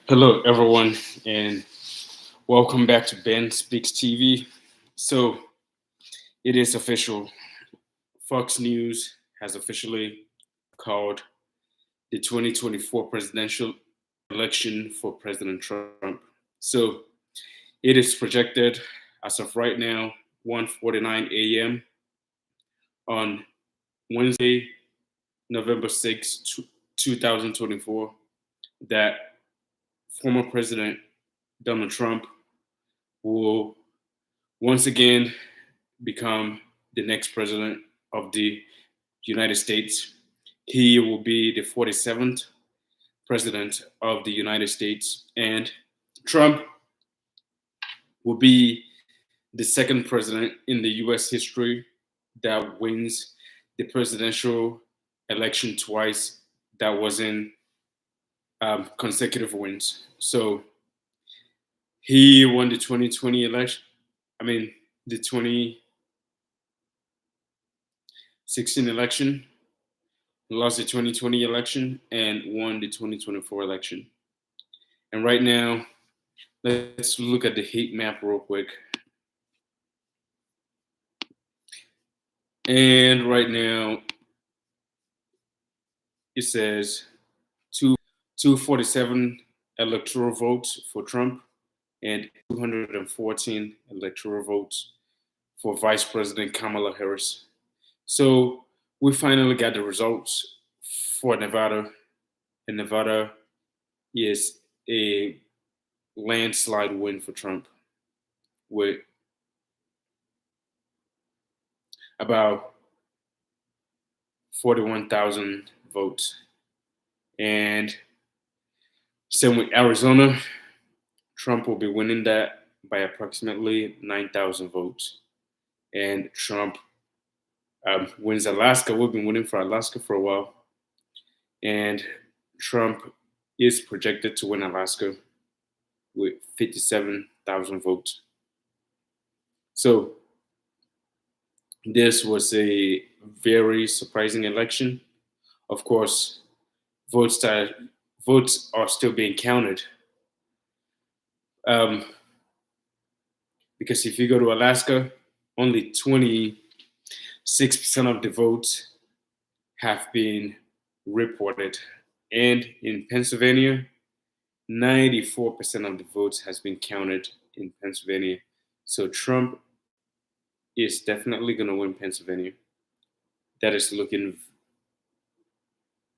Hello, everyone, and welcome back to BenSpeaks TV. So, it is official. Fox News has officially called the 2024 presidential election for President Trump. So, it is projected as of right now, 1:49 a.m. on Wednesday, November 6, 2024, that former President Donald Trump will once again become the next president of the United States. He will be the 47th president of the United States, and Trump will be the second president in the US history that wins the presidential election twice that was in consecutive wins. So he won the 2020 election, the 2016 election, lost the 2020 election, and won the 2024 election. And right now, let's look at the heat map real quick. And right now, it says 247 electoral votes for Trump and 214 electoral votes for Vice President Kamala Harris. So we finally got the results for Nevada, and Nevada is a landslide win for Trump with about 41,000 votes. And same with Arizona, Trump will be winning that by approximately 9,000 votes. And Trump wins Alaska. We've been winning for Alaska for a while. And Trump is projected to win Alaska with 57,000 votes. So this was a very surprising election. Of course, votes are still being counted. Because if you go to Alaska, only 26% of the votes have been reported. And in Pennsylvania, 94% of the votes has been counted in Pennsylvania. So Trump is definitely going to win Pennsylvania. That is looking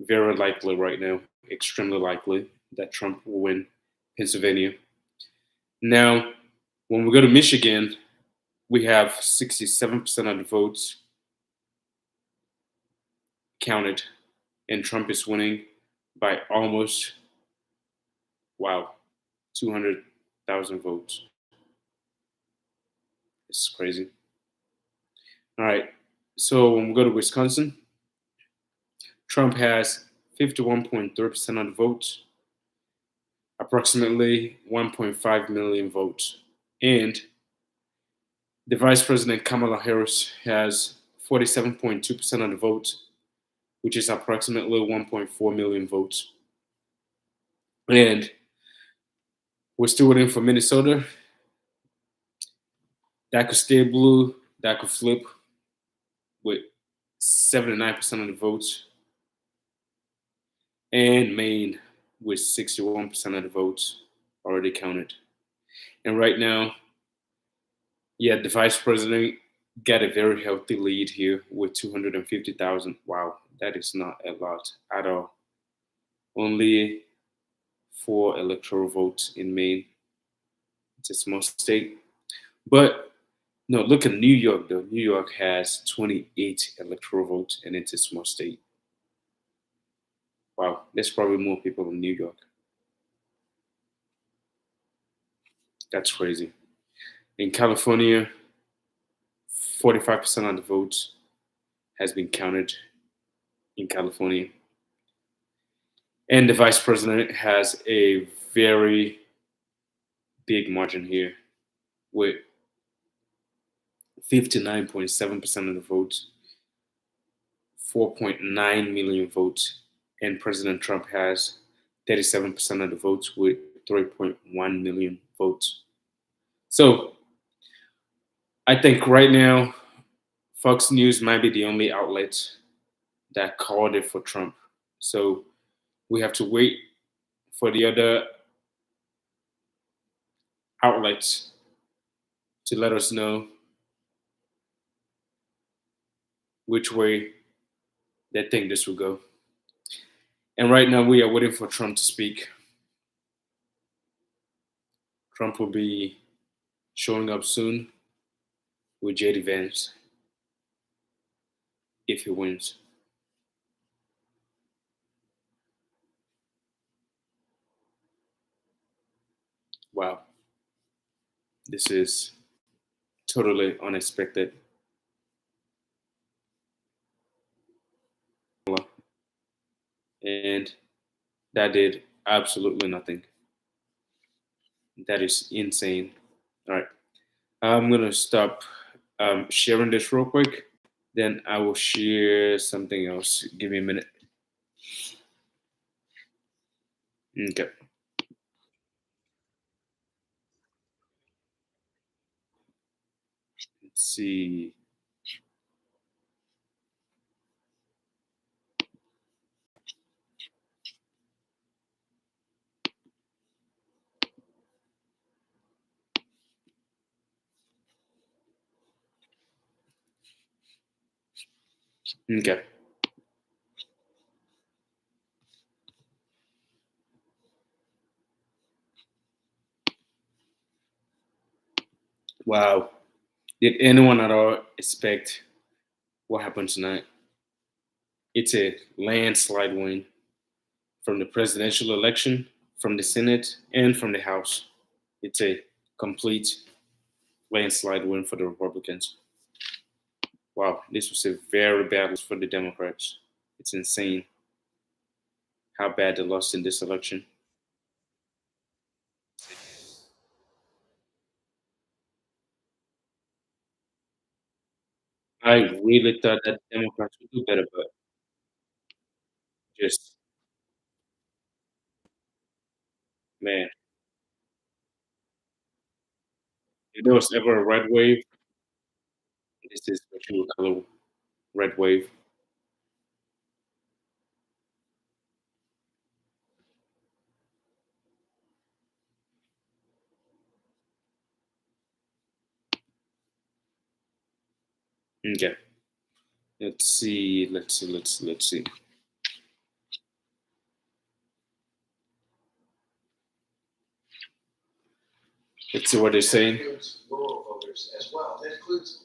very likely right now, extremely likely that Trump will win Pennsylvania. Now, when we go to Michigan, we have 67% of the votes counted, and Trump is winning by almost, 200,000 votes. It's crazy. All right, so when we go to Wisconsin, Trump has 51.3% of the votes, approximately 1.5 million votes. And the Vice President Kamala Harris has 47.2% of the votes, which is approximately 1.4 million votes. And we're still waiting for Minnesota. That could stay blue, that could flip with 79% of the votes. And Maine with 61% of the votes already counted. And right now, the vice president got a very healthy lead here with 250,000. Wow, that is not a lot at all. Only 4 electoral votes in Maine. It's a small state. But no, look at New York though. New York has 28 electoral votes and it's a small state. Wow, there's probably more people in New York. That's crazy. In California, 45% of the votes has been counted in California. And the vice president has a very big margin here with 59.7% of the votes, 4.9 million votes. And President Trump has 37% of the votes with 3.1 million votes. So I think right now, Fox News might be the only outlet that called it for Trump. So we have to wait for the other outlets to let us know which way they think this will go. And right now, we are waiting for Trump to speak. Trump will be showing up soon with J.D. Vance if he wins. Wow. This is totally unexpected. And that did absolutely nothing. That is insane. All right. I'm going to stop sharing this real quick. Then I will share something else. Give me a minute. Okay. Let's see. Okay. Wow. Did anyone at all expect what happened tonight? It's a landslide win from the presidential election, from the Senate, and from the House. It's a complete landslide win for the Republicans. Wow, this was a very bad loss for the Democrats. It's insane how bad they lost in this election. I really thought that Democrats would do better, but just, man, if there was ever a red wave, this is what you would call a red wave. Okay. Let's see. Let's see. Let's see what they're saying. Includes rural voters as well. That includes,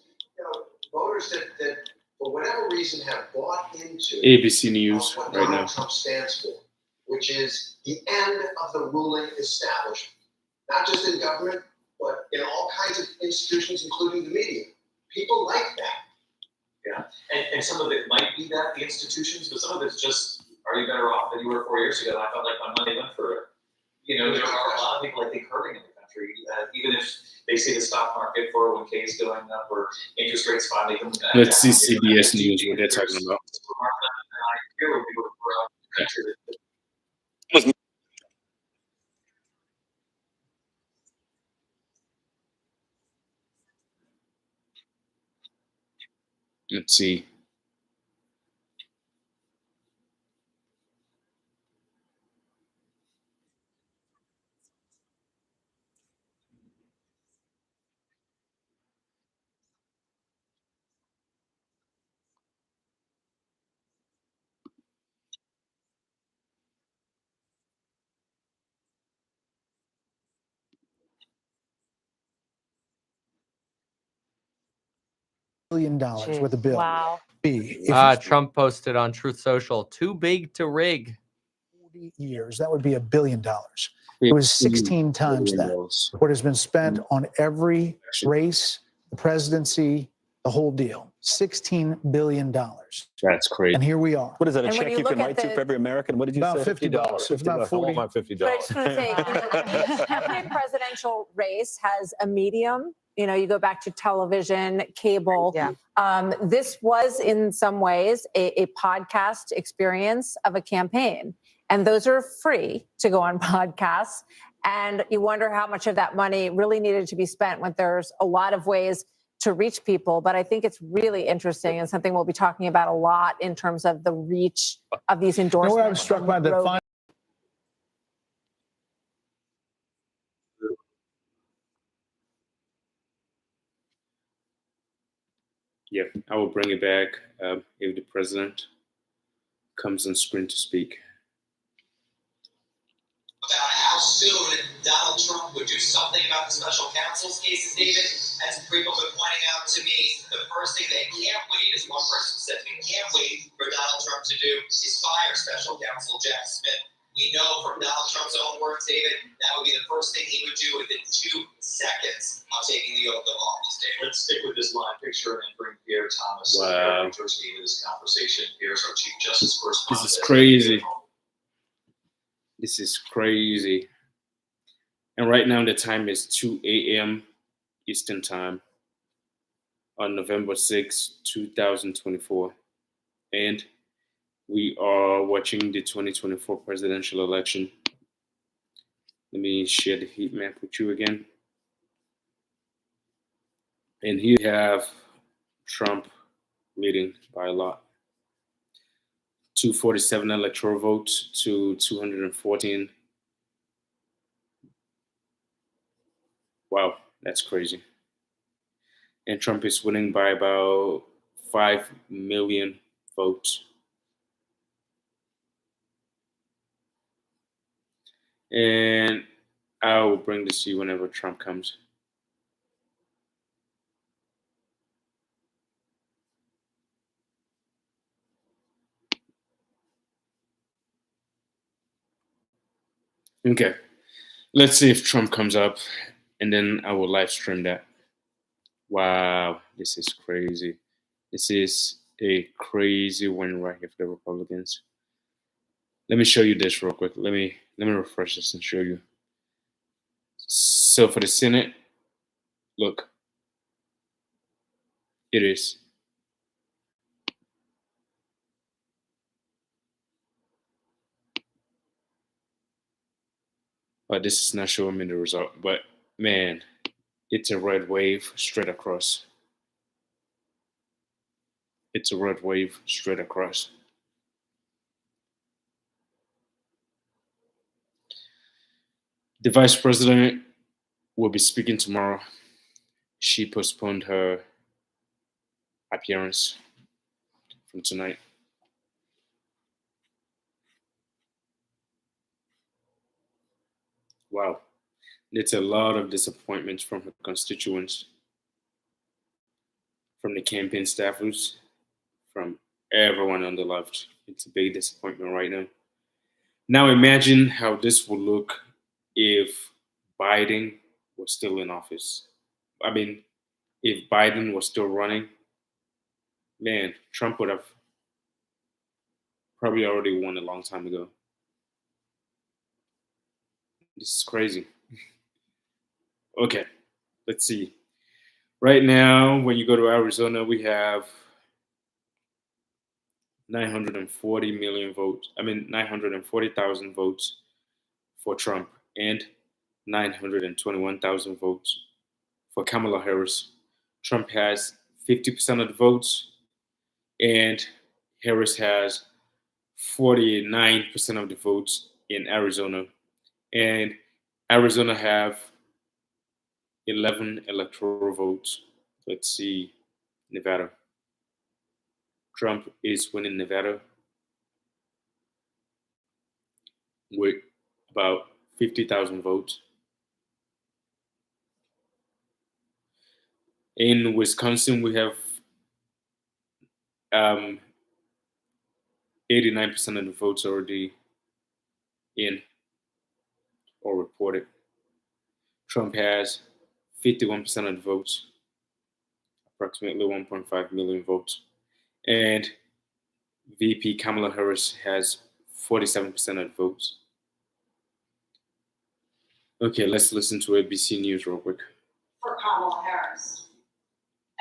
voters that for whatever reason have bought into ABC News what right Donald now. Trump stands for, which is the end of the ruling establishment, not just in government, but in all kinds of institutions, including the media. People like that. Yeah, and some of it might be that, the institutions, but some of it's just, are you better off than you were 4 years ago? And I felt like my money went for it. There are a lot of people, I think, hurting in the country, even if they see the stock market, 401ks going up, or interest rates finally coming back. Let's see CBS News, what they're talking about. Let's see. $1 billion with a bill. Wow. Trump posted on Truth Social, too big to rig. 40 years, that would be $1 billion. It was 16 times that. What has been spent on every race, the presidency, the whole deal. $16 billion. That's crazy. And here we are. What is that, a And when check you you can look at write to the- for every American? What did you About say? $50, if not 40. I want my $50. But I just want to say, every presidential race has a medium. You go back to television, cable. Yeah. This was, in some ways, a podcast experience of a campaign. And those are free to go on podcasts. And you wonder how much of that money really needed to be spent when there's a lot of ways to reach people. But I think it's really interesting and something we'll be talking about a lot in terms of the reach of these endorsements. Where I'm struck by the final. Yeah, I will bring it back if the president comes on screen to speak. About how soon Donald Trump would do something about the special counsel's cases, David. As people have been pointing out to me, the first thing they can't wait, as one person said, we can't wait for Donald Trump to do is fire special counsel Jack Smith. We know from Donald Trump's own words, David, that would be the first thing he would do within 2 seconds of taking the oath of office, David. Let's stick with this live picture and bring Pierre Thomas Wow. into this conversation. Pierre's our Chief Justice correspondent. This is crazy. This is crazy. And right now the time is 2 a.m. Eastern Time on November 6, 2024. And we are watching the 2024 presidential election. Let me share the heat map with you again. And here we have Trump leading by a lot. 247 electoral votes to 214. Wow, that's crazy. And Trump is winning by about 5 million votes. And I will bring this to you whenever Trump comes. Okay, let's see if Trump comes up, and then I will live stream that. Wow, this is crazy. This is a crazy win right here for the Republicans. Let me show you this real quick. Let me refresh this and show you. So for the Senate, look, it is. But this is not showing me the result. But man, it's a red wave straight across. It's a red wave straight across. The vice president will be speaking tomorrow. She postponed her appearance from tonight. Wow. It's a lot of disappointment from her constituents, from the campaign staffers, from everyone on the left. It's a big disappointment right now. Now imagine how this would look if Biden was still in office. I mean, if Biden was still running, man, Trump would have probably already won a long time ago. This is crazy. Okay, let's see. Right now, when you go to Arizona, we have 940 million votes. 940,000 votes for Trump and 921,000 votes for Kamala Harris. Trump has 50% of the votes, and Harris has 49% of the votes in Arizona. And Arizona have 11 electoral votes. Let's see, Nevada. Trump is winning Nevada with about 50,000 votes. In Wisconsin, we have 89% of the votes already in or reported. Trump has 51% of the votes, approximately 1.5 million votes. And VP Kamala Harris has 47% of the votes. Okay, let's listen to ABC News real quick. For Kamala Harris.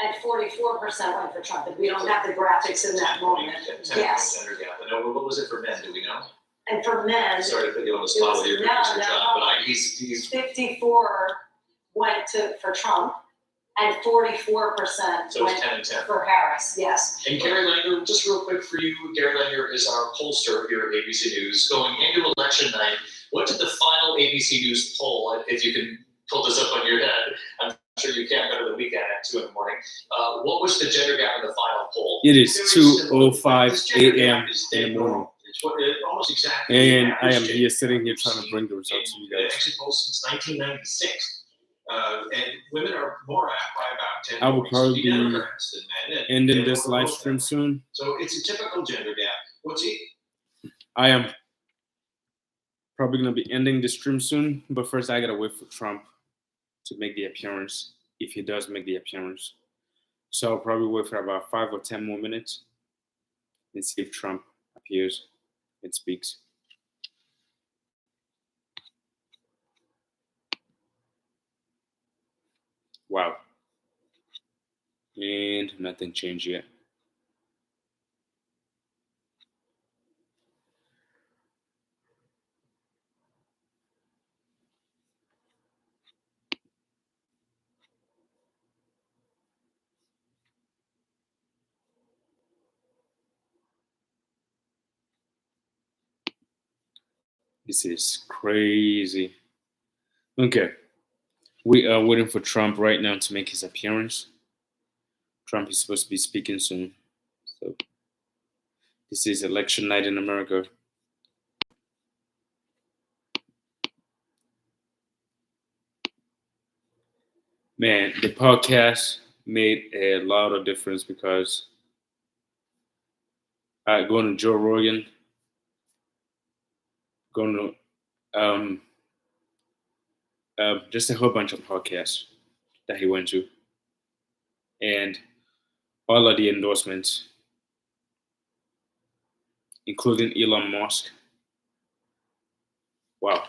And 44% went for Trump. And we don't have the graphics in that moment. Yes. Gender gap. But what was it for men? Do we know? And for men, Sorry to put you on the spot with your No, producer, no John, but problem. he's 54 went for Trump, and 44% so it's went 10 and 10. for Harris. Yes. And Gary Langer, just real quick for you, Gary Langer is our pollster here at ABC News. Going into election night, what did the final ABC News poll, if you can pull this up on your head, I'm sure you can better than we can at 2 in the morning. What was the gender gap in the final poll? It is Very simple. 2:05 This gender a.m. gap is in the dead morning. wrong. It's almost exactly. And the I am average here gender sitting here gap trying to we've bring the results to you seen in guys. exit polls since 1996. And women are more apt by about 10 I will points probably to be be Democrats than men. and ending they this vote live both stream them. soon. So it's a typical gender gap. What's it? I am probably going to be ending the stream soon, but first I got to wait for Trump to make the appearance, if he does make the appearance. So I'll probably wait for about 5 or 10 more minutes and see if Trump appears and speaks. Wow. And nothing changed yet. This is crazy. Okay. We are waiting for Trump right now to make his appearance. Trump is supposed to be speaking soon. So this is election night in America. Man, the podcast made a lot of difference because going to Joe Rogan, going to just a whole bunch of podcasts that he went to, and all of the endorsements, including Elon Musk. Wow.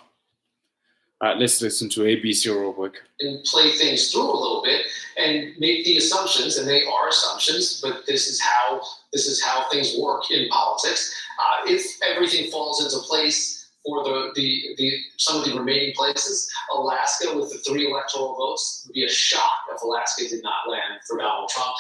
Let's listen to ABC real quick. And play things through a little bit and make the assumptions, and they are assumptions, but this is how things work in politics. If everything falls into place for the some of the remaining places, Alaska with the 3 electoral votes would be a shock if Alaska did not land for Donald Trump.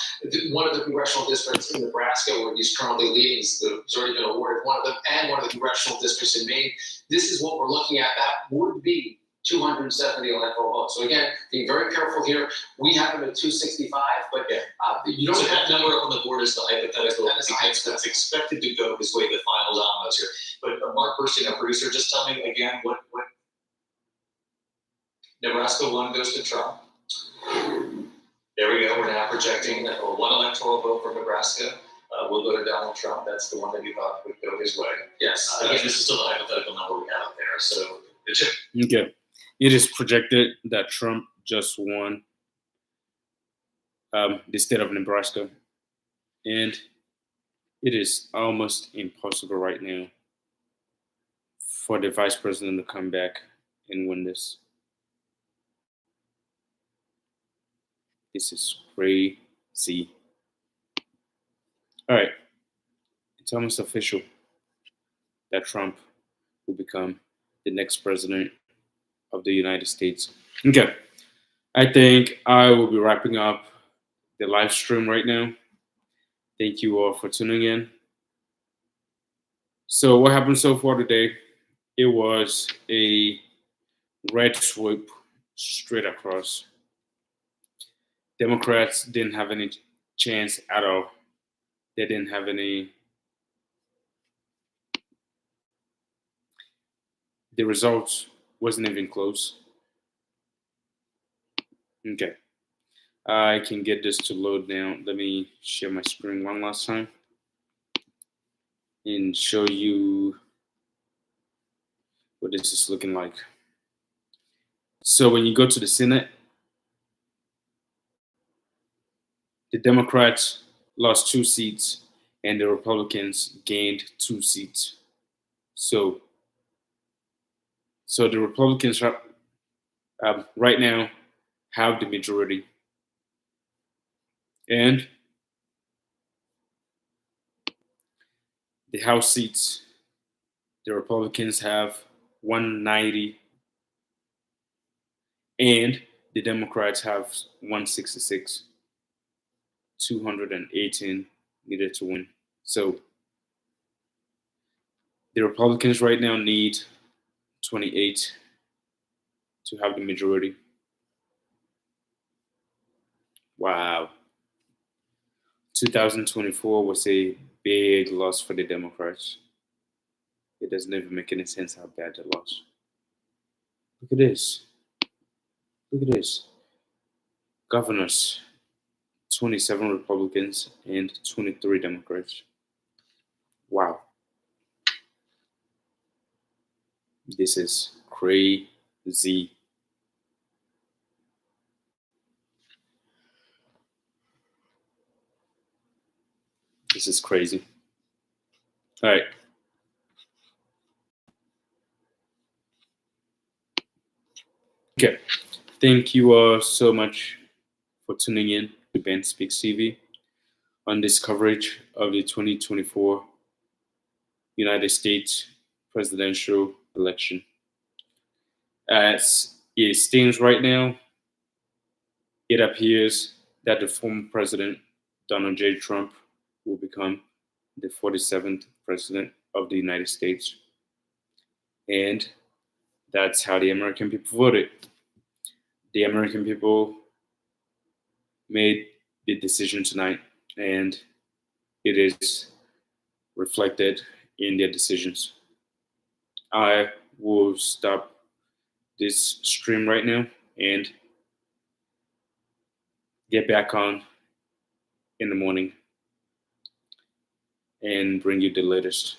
One of the congressional districts in Nebraska, where he's currently leading, he's already been awarded one of them, and one of the congressional districts in Maine. This is what we're looking at. That would be 270 electoral votes. So again, being very careful here. We have them at 265, but you don't have that number up on the board as the hypothetical. That's expected to go this way, the final dominoes here. But Mark Burstein, our producer, just tell me again what Nebraska 1 goes to Trump. There we go. We're now projecting that 1 electoral vote for Nebraska will go to Donald Trump. That's the one that you thought would go his way. Yes. Again, this is still the hypothetical number we have up there. So the chip. Okay. It is projected that Trump just won the state of Nebraska. And it is almost impossible right now for the vice president to come back and win this. This is crazy. All right. It's almost official that Trump will become the next president of the United States. Okay. I think I will be wrapping up the live stream right now. Thank you all for tuning in. So what happened so far today? It was a red swoop straight across. Democrats didn't have any chance at all. They didn't have any. The results wasn't even close. Okay. I can get this to load now. Let me share my screen one last time and show you what this is looking like. So when you go to the Senate, the Democrats lost 2 seats and the Republicans gained 2 seats. So the Republicans right now have the majority. And the House seats, The Republicans have 190, and the Democrats have 166. 218 needed to win. So the Republicans right now need 28 to have the majority. Wow. 2024 was a big loss for the Democrats. It doesn't even make any sense how bad they lost. Look at this. Look at this. Governors, 27 Republicans and 23 Democrats. Wow. This is crazy. This is crazy. All right. Okay. Thank you all so much for tuning in to BenSpeaks TV on this coverage of the 2024 United States presidential election. As it stands right now, it appears that the former president, Donald J. Trump, will become the 47th president of the United States. And that's how the American people voted. The American people made the decision tonight, and it is reflected in their decisions. I will stop this stream right now and get back on in the morning and bring you the latest.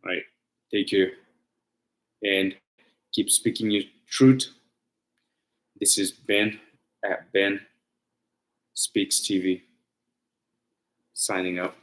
All right. Take care and keep speaking your truth. This is Ben at BenSpeaks TV signing out.